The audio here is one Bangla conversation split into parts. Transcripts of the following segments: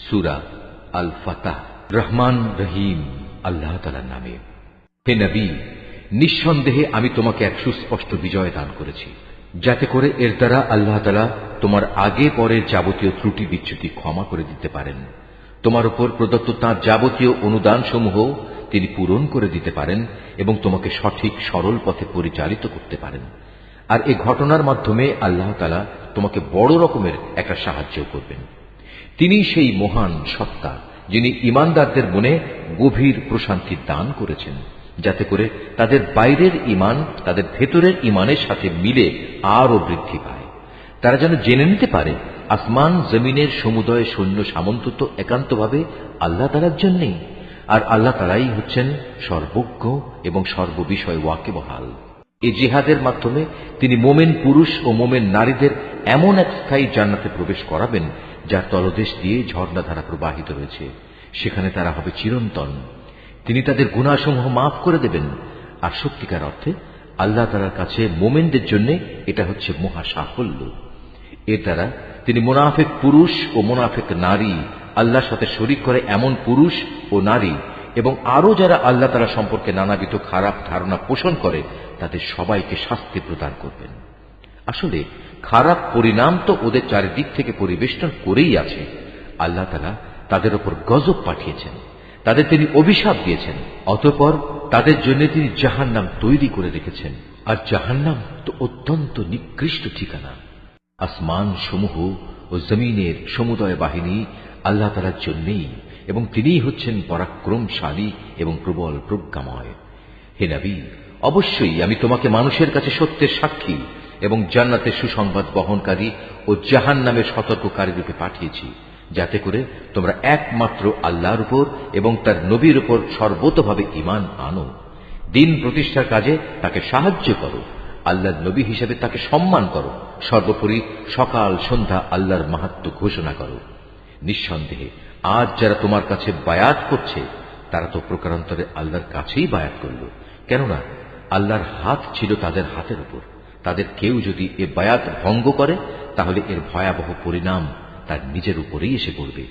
সূরা আল ফাতাহ। রহমান রহিম আল্লাহ তাআলার নামে। হে নবী, নিঃসন্দেহে আমি তোমাকে এক সুস্পষ্ট বিজয় দান করেছি, যাতে করে এর দ্বারা আল্লাহ তাআলা তোমার আগে পরের যাবতীয় ত্রুটি বিচ্যুতি ক্ষমা করে দিতে পারেন। তোমার উপর প্রদত্ত তাঁর যাবতীয় অনুদান সমূহ তিনি পূরণ করে দিতে পারেন এবং তোমাকে সঠিক সরল পথে পরিচালিত করতে পারেন। আর এই ঘটনার মাধ্যমে আল্লাহ তাআলা তোমাকে বড় রকমের একটা সাহায্য করবেন। তিনি সেই মহান সত্তা যিনি ঈমানদারদের মনে গভীর প্রশান্তি দান করেছেন, যাতে করে তাদের বাইরের ঈমান তাদের ভেতরের ঈমানের সাথে মিলে আরও বৃদ্ধি পায়। তারা যেন জেনে নিতে পারে আসমান জমিনের সমুদয় সৈন্য সামন্ত তো একান্তভাবে আল্লাহ তাআলার জন্যই, আর আল্লাহ তাআলাই হচ্ছেন সর্বজ্ঞ এবং সর্ববিষয় ওয়াকিবহাল। এই জিহাদের মাধ্যমে তিনি মোমেন পুরুষ ও মোমেন নারীদের এমন এক স্থায়ী জান্নাতে প্রবেশ করাবেন যার তলদেশ দিয়ে ঝর্ণাধারা প্রবাহিত হয়েছে। সেখানে তারা হবে চিরন্তন। তিনি তাদের গুনাহসমূহ মাফ করে দেবেন। আর সত্যিকার অর্থে আল্লাহ তাআলার কাছে মোমেনদের জন্য এটা হচ্ছে মহা সাফল্য। এর দ্বারা তিনি মুনাফিক পুরুষ ও মুনাফিক নারী, আল্লাহর সাথে শরীক করে এমন পুরুষ ও নারী এবং আরো যারা আল্লাহ তাআলা সম্পর্কে নানাবিধ খারাপ ধারণা পোষণ করে তাদের সবাইকে শাস্তি প্রদান করবেন। আসলে খারাপ পরিণাম তো ওদের চারিদিক থেকে পরিবেষ্টন করেই আছে। আল্লাহ তাআলা তাদের উপর গজব পাঠিয়েছেন, তাদের তিনি অভিশাপ দিয়েছেন, অতঃপর তাদের জন্য তিনি জাহান্নাম তৈরি করে রেখেছেন। আর জাহান্নাম তো অত্যন্ত নিকৃষ্ট ঠিকানা। আসমান সমূহ ও জমিনের সমুদয় বাহিনী আল্লাহ তাআলার জন্যই, এবং তিনিই হচ্ছেন পরাক্রমশালী এবং প্রবল প্রজ্ঞাময়। হে নবী, অবশ্যই আমি তোমাকে মানুষের কাছে সত্যের সাক্ষী এবং জান্নাতের সুসংবাদ বহনকারী ও জাহান্নামের সতর্ককারী রূপে পাঠিয়েছি, যাতে করে তোমরা একমাত্র আল্লাহর উপর এবং তার নবীর উপর সর্বতভাবে ঈমান আনো, দিন প্রতিষ্ঠার কাজে তাকে সাহায্য করো, আল্লাহর নবী হিসেবে তাকে সম্মান করো, সর্বোপরি সকাল সন্ধ্যা আল্লাহর মাহাত্ম্য ঘোষণা করো। নিঃসন্দেহে আজ যারা তোমার কাছে বায়াত করছে তারা তো প্রকারান্তরে আল্লাহর কাছেই বায়াত করল, কেননা আল্লাহর হাত ছিল তাদের হাতের উপর। তাদের কেউ যদি এ বায়াত ভঙ্গ করে তাহলে এর ভয়াবহ পরিণাম তার নিজের উপরেই এসে পড়বে।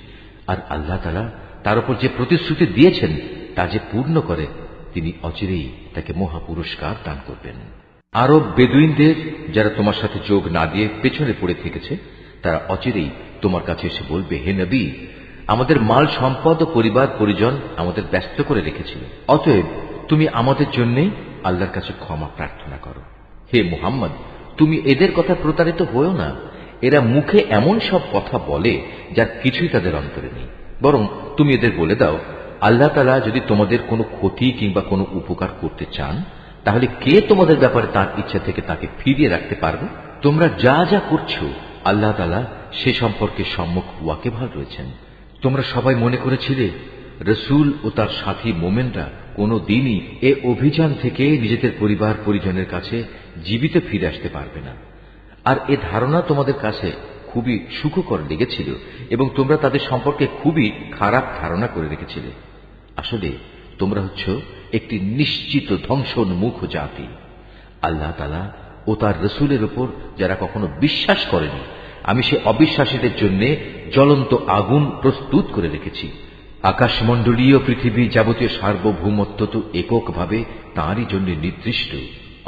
আর আল্লাহ তাআলা তার উপর যে প্রতিশ্রুতি দিয়েছেন তা যে পূর্ণ করে তিনি অচিরেই তাকে মহা পুরস্কার দান করবেন। আরব বেদুইনদের যারা তোমার সাথে যোগ না দিয়ে পেছনে পড়ে থেকেছে তারা অচিরেই তোমার কাছে এসে বলবে, হে নবী, আমাদের মাল সম্পদ ও পরিবার পরিজন আমাদের ব্যস্ত করে রেখেছিল, অতএব তুমি আমাদের জন্য আল্লাহর কাছে ক্ষমা প্রার্থনা করো। হে মুহাম্মদ, তুমি এদের কথা প্রতারিত হও না। এরা মুখে এমন সব কথা বলে যার কিছুই তাদের অন্তরে নেই। বরং তুমি এদের বলে দাও, আল্লাহ তাআলা যদি তোমাদের কোনো ক্ষতি কিংবা কোনো উপকার করতে চান তাহলে কে তোমাদের ব্যাপারে তার ইচ্ছা থেকে তাকে ফিরিয়ে রাখতে পারবে? তোমরা যা যা করছো আল্লাহ তাআলা সে সম্পর্কে সম্মুখ ওয়াকিবহাল রয়েছেন। তোমরা সবাই মনে করেছিলে রাসূল ও তার সাথী মোমেনরা কোনো দিনই এ অভিযান থেকে নিজেদের পরিবার পরিজনের কাছে জীবিত ফিরে আসতে পারবে না। আর এ ধারণা তোমাদের কাছে খুবই সুখকর লেগেছিল এবং তোমরা তাদের সম্পর্কে খুবই খারাপ ধারণা করে রেখেছিলে। আসলে তোমরা হচ্ছ একটি নিশ্চিত ধ্বংসোন্মুখ জাতি। আল্লাহ তাআলা ও তার রাসূলের উপর যারা কখনো বিশ্বাস করেনি, আমি সে অবিশ্বাসীদের জন্য জ্বলন্ত আগুন প্রস্তুত করে রেখেছি। আকাশমণ্ডলীয় পৃথিবী যাবতীয় সার্বভৌমত্ব তো এককভাবে তাঁরই জন্য নির্দিষ্ট।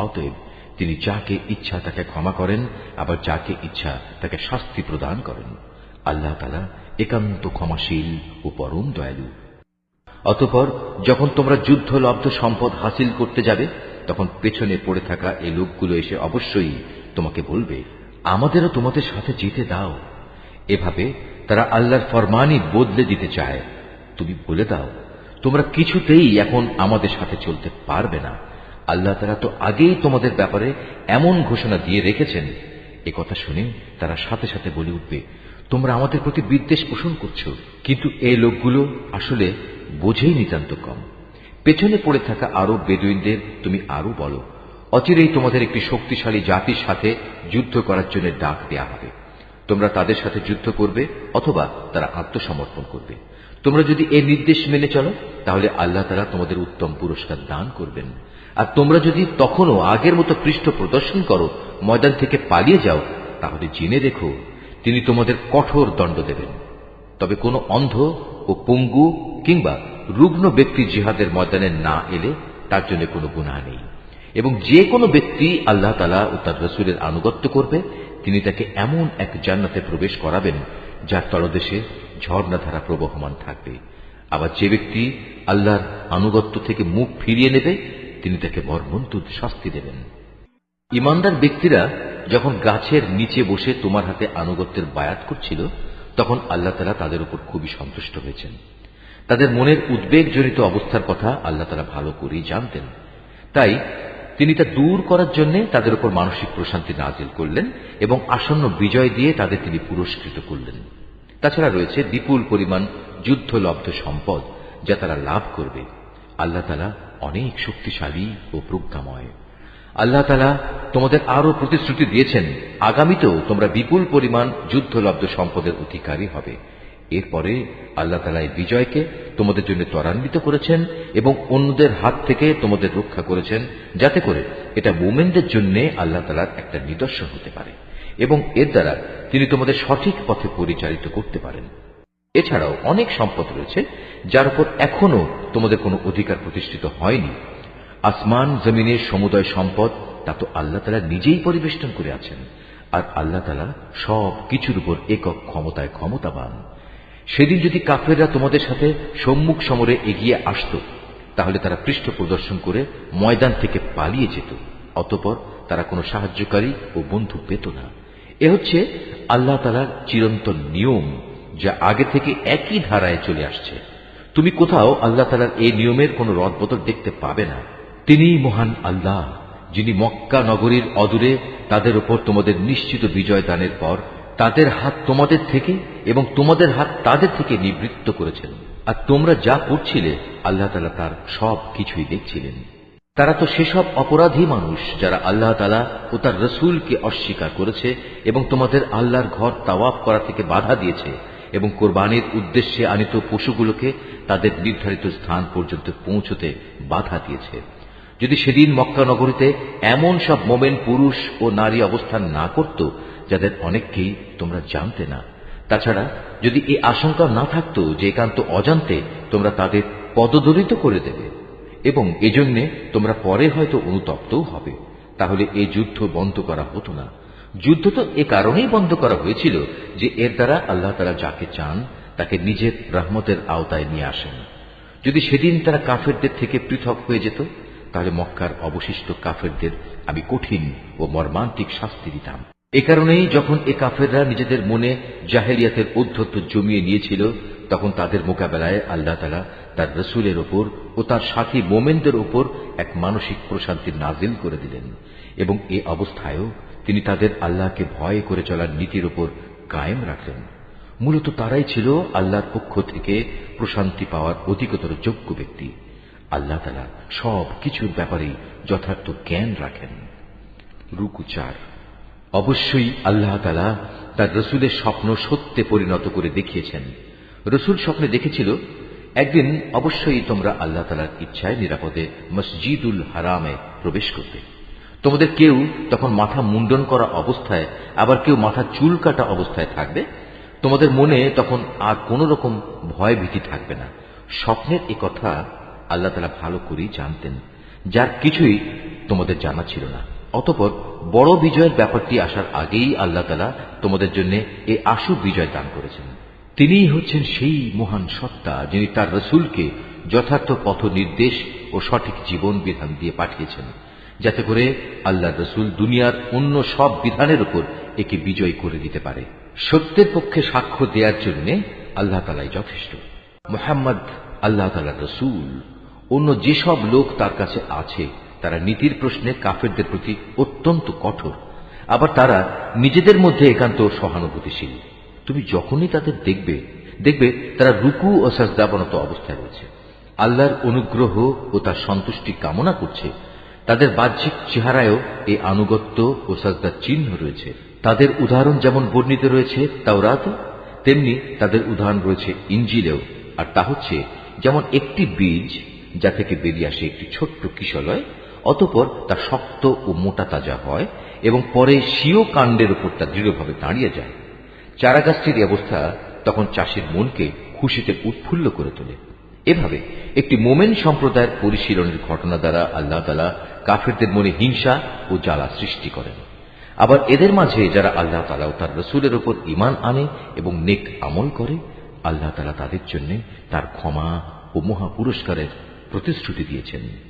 অতএব তিনি যাকে ইচ্ছা তাকে ক্ষমা করেন, আবার যাকে ইচ্ছা তাকে শাস্তি প্রদান করেন। আল্লাহ তাআলা একান্ত ক্ষমাশীল ও পরম দয়ালু। অতঃপর যখন তোমরা যুদ্ধলব্ধ সম্পদ হাসিল করতে যাবে তখন পেছনে পড়ে থাকা এই লোকগুলো এসে অবশ্যই তোমাকে বলবে, আমাদেরও তোমাদের সাথে যেতে দাও। এভাবে তারা আল্লাহর ফরমানই বদলে দিতে চায়। তুমি বলে দাও, তোমরা কিছুতেই এখন আমাদের সাথে চলতে পারবে না। আল্লাহ তাআলা তো আগেই তোমাদের ব্যাপারে এমন ঘোষণা দিয়ে রেখেছেন। এ কথা শুনে তারা সাথে সাথে বলে উঠবে, তোমরা আমাদের প্রতি বিদ্বেষ পোষণ করছো। কিন্তু এই লোকগুলো আসলে বোঝেই নিতান্ত কম। পেছনে পড়ে থাকা আরো বেদুইনদের তুমি আরো বলো, অচিরেই তোমাদের একটি শক্তিশালী জাতির সাথে যুদ্ধ করার জন্য ডাক দেয়া হবে। তোমরা তাদের সাথে যুদ্ধ করবে অথবা তারা আত্মসমর্পণ করবে। তোমরা যদি এই নির্দেশ মেনে চলো তাহলে আল্লাহ তাআলা তোমাদের উত্তম পুরস্কার দান করবেন। আর তোমরা যদি তখনও আগের মতো পৃষ্ঠ প্রদর্শন করো, ময়দান থেকে পালিয়ে যাও, তাহলে জেনে রেখো তিনি তোমাদের কঠোর দণ্ড দেবেন। তবে কোনো অন্ধ ও পঙ্গু কিংবা রুগ্ন ব্যক্তি জিহাদের ময়দানে না এলে তার জন্য কোনো গুনাহ নেই। এবং যে কোনো ব্যক্তি আল্লাহ তাআলা ও তার রাসূলের আনুগত্য করবে, তিনি তাকে এমন এক জান্নাতে প্রবেশ করাবেন যার তলদেশে ঝর্ণাধারা প্রবহমান থাকবে। আবার যে ব্যক্তি আল্লাহর আনুগত্য থেকে মুখ ফিরিয়ে নেবে, তিনি তাকে মর্মন্তুদ শাস্তি দেবেন। ঈমানদার ব্যক্তিরা যখন গাছের নিচে বসে তোমার হাতে আনুগত্যের বায়াত করছিল, তখন আল্লাহ তাআলা তাদের উপর খুবই সন্তুষ্ট হয়েছেন। তাদের মনের উদ্বেগজনিত অবস্থার কথা আল্লাহ তাআলা ভালো করেই জানতেন। তাই তিনি তা দূর করার জন্য তাদের উপর মানসিক প্রশান্তি নাজিল করলেন এবং আসন্ন বিজয় দিয়ে তাদের তিনি পুরস্কৃত করলেন। তাছাড়া রয়েছে বিপুল পরিমাণ যুদ্ধলব্ধ সম্পদ যা তারা লাভ করবে। আল্লাহ তাআলা অনেক শক্তিশালী ও প্রজ্ঞাময়। আল্লাহ তাআলা তোমাদের আরো প্রতিশ্রুতি দিয়েছেন, আগামীতেও তোমরা বিপুল পরিমাণ যুদ্ধলব্ধ সম্পদের অধিকারী হবে। এরপরে আল্লাহ তাআলা এই বিজয়কে তোমাদের জন্য ত্বরান্বিত করেছেন এবং অন্যদের হাত থেকে তোমাদের রক্ষা করেছেন, যাতে করে এটা মুমিনদের জন্য আল্লাহ তাআলার একটা নিদর্শন হতে পারে এবং এর দ্বারা তিনি তোমাদের সঠিক পথে পরিচালিত করতে পারেন। এছাড়াও অনেক সম্পদ রয়েছে যার উপর এখনো তোমাদের কোনো অধিকার প্রতিষ্ঠিত হয়নি। আসমান জমিনের সমুদয় সম্পদ তা তো আল্লাহ তাআলা নিজেই পরিবেষ্টন করে আছেন, আর আল্লাহ তাআলা সব কিছুর উপর একক ক্ষমতায় ক্ষমতাবান। সেদিন যদি কাফেররা তোমাদের সাথে সম্মুখ সমরে এগিয়ে আসত, তাহলে তারা পৃষ্ঠ প্রদর্শন করে ময়দান থেকে পালিয়ে যেত, অতঃপর তারা কোনো সাহায্যকারী ও বন্ধু পেত না। এ হচ্ছে আল্লাহ তাআলার চিরন্তন নিয়ম, যা আগে থেকে একই ধারায় চলে আসছে। তুমি কোথাও আল্লাহ তাআলার এই নিয়মের কোনো রদবদল দেখতে পাবে না। তিনিই মহান আল্লাহ, যিনি মক্কা নগরীর অদূরে তাদের উপর তোমাদের নিশ্চিত বিজয় দানের পর তাদের হাত তোমাদের থেকে এবং তোমাদের হাত তাদের থেকে নিবৃত্ত করেছেন। আর তোমরা যা করছিলে আল্লাহ তাআলা তার সব কিছুই দেখছিলেন। তারা তো সেসব অপরাধী মানুষ যারা আল্লাহ তাআলা ও তার রাসূলকে অস্বীকার করেছে এবং তোমাদের আল্লাহর ঘর তাওয়াফ করা থেকে বাধা দিয়েছে এবং কোরবানির উদ্দেশ্যে আনিত পশুগুলোকে তাদের নির্ধারিত স্থান পর্যন্ত পৌঁছতে বাধা দিয়েছে। যদি সেদিন মক্কা নগরীতে এমন সব মোমেন পুরুষ ও নারী অবস্থান না করত যাদের অনেককেই তোমরা জানতে না, তাছাড়া যদি এই আশঙ্কা না থাকত যে একান্ত অজান্তে তোমরা তাদের পদদলিত করে দেবে এবং এজন্য তোমরা পরে হয়তো অনুতপ্তও হবে, তাহলে এই যুদ্ধ বন্ধ করা হতো না। যুদ্ধ তো এ কারণেই বন্ধ করা হয়েছিল যে এর দ্বারা আল্লাহ তাআলা যাকে চান তাকে নিজের রহমতের আওতায় নিয়ে আসেন। যদি সেদিন তারা কাফেরদের থেকে পৃথক হয়ে যেত, তাহলে মক্কার অবশিষ্ট কাফেরদের আমি কঠিন ও মর্মান্তিক শাস্তি দিতাম। এ কারণেই যখন এ কাফেররা নিজেদের মনে জাহেলিয়াতের ঔদ্ধত্য জমিয়ে নিয়েছিল, তখন তাদের মোকাবেলায় আল্লাহ তাআলা তার রাসূলের ওপর ও তার সাথী মোমেনদের ওপর এক মানসিক প্রশান্তি নাজিল করে দিলেন এবং এ অবস্থায়ও তিনি তাদের আল্লাহকে ভয় করে চলার নীতির উপর কায়েম রাখলেন। মূলত তারাই ছিল আল্লাহর পক্ষ থেকে প্রশান্তি পাওয়ার অধিকতর যোগ্য ব্যক্তি। আল্লাহ তাআলা সব কিছুর ব্যাপারেই যথার্থ জ্ঞান রাখেন। রুকু 4। অবশ্যই আল্লাহ তাআলা তার রাসূলের স্বপ্ন সত্যে পরিণত করে দেখিয়েছেন। রাসূল স্বপ্নে দেখেছিল, একদিন অবশ্যই তোমরা আল্লাহ তাআলার ইচ্ছায় নিরাপদে মসজিদুল হারামে প্রবেশ করবে। তোমাদের কেউ তখন মাথা মুন্ডন করা অবস্থায়, আবার কেউ মাথা চুল কাটা অবস্থায় থাকবে। তোমাদের মনে তখন আর কোন রকম ভয় ভীতি থাকবে না। স্বপ্নের এ কথা আল্লাহ তাআলা ভালো করেই জানতেন, যার কিছুই তোমাদের জানা ছিল না। অতঃপর বড় বিজয়ের ব্যাপারটি আসার আগেই আল্লাহ তাআলা তোমাদের জন্য এই আশু বিজয় দান করেছেন। তিনিই হচ্ছেন সেই মহান সত্তা, যিনি তার রাসূলকে যথার্থ পথ নির্দেশ ও সঠিক জীবন বিধান দিয়ে পাঠিয়েছেন, যাতে করে আল্লাহর রাসূল দুনিয়ার অন্য সব বিধানের উপর একে বিজয় করে দিতে পারে। সত্যের পক্ষে সাক্ষ্য দেওয়ার জন্য আল্লাহ তাআলাই যথেষ্ট। মুহাম্মদ আল্লাহ তাআলার রাসূল। অন্য যেসব লোক তার কাছে আছে তারা নীতির প্রশ্নে কাফেরদের প্রতি অত্যন্ত কঠোর, আবার তারা নিজেদের মধ্যে একান্ত সহানুভূতিশীল। তুমি যখনই তাদের দেখবে তারা রুকু ও সাজদাবনত অবস্থায় রয়েছে, আল্লাহর অনুগ্রহ ও তার সন্তুষ্টি কামনা করছে। তাদের বাহ্যিক চেহারায়ও এই আনুগত্য ও সাজদার চিহ্ন রয়েছে। তাদের উদাহরণ যেমন বর্ণিত রয়েছে তাওরাতে, তেমনি তাদের উদাহরণ রয়েছে ইনজিলেও। আর তা হচ্ছে, যেমন একটি বীজ যা থেকে বেরিয়ে আসে একটি ছোট্ট কিশলয়, অতঃপর তা শক্ত ও মোটা তাজা হয় এবং পরে স্বীয় কাণ্ডের উপর তা দৃঢ়ভাবে দাঁড়িয়ে যায়। চারাগাছটির অবস্থা তখন চাষির মনকে খুশিতে উৎফুল্ল করে তোলে। এভাবে একটি মোমেন সম্প্রদায়ের পরিশীলনের ঘটনা দ্বারা আল্লাহ তাআলা কাফেরদের মনে হিংসা ও জ্বালা সৃষ্টি করেন। আবার এদের মাঝে যারা আল্লাহ তাআলা ও তার রাসূলের উপর ঈমান আনে এবং নেক আমল করে, আল্লাহ তাআলা তাদের জন্য তার ক্ষমা ও মহা পুরস্কারের প্রতিশ্রুতি দিয়েছেন।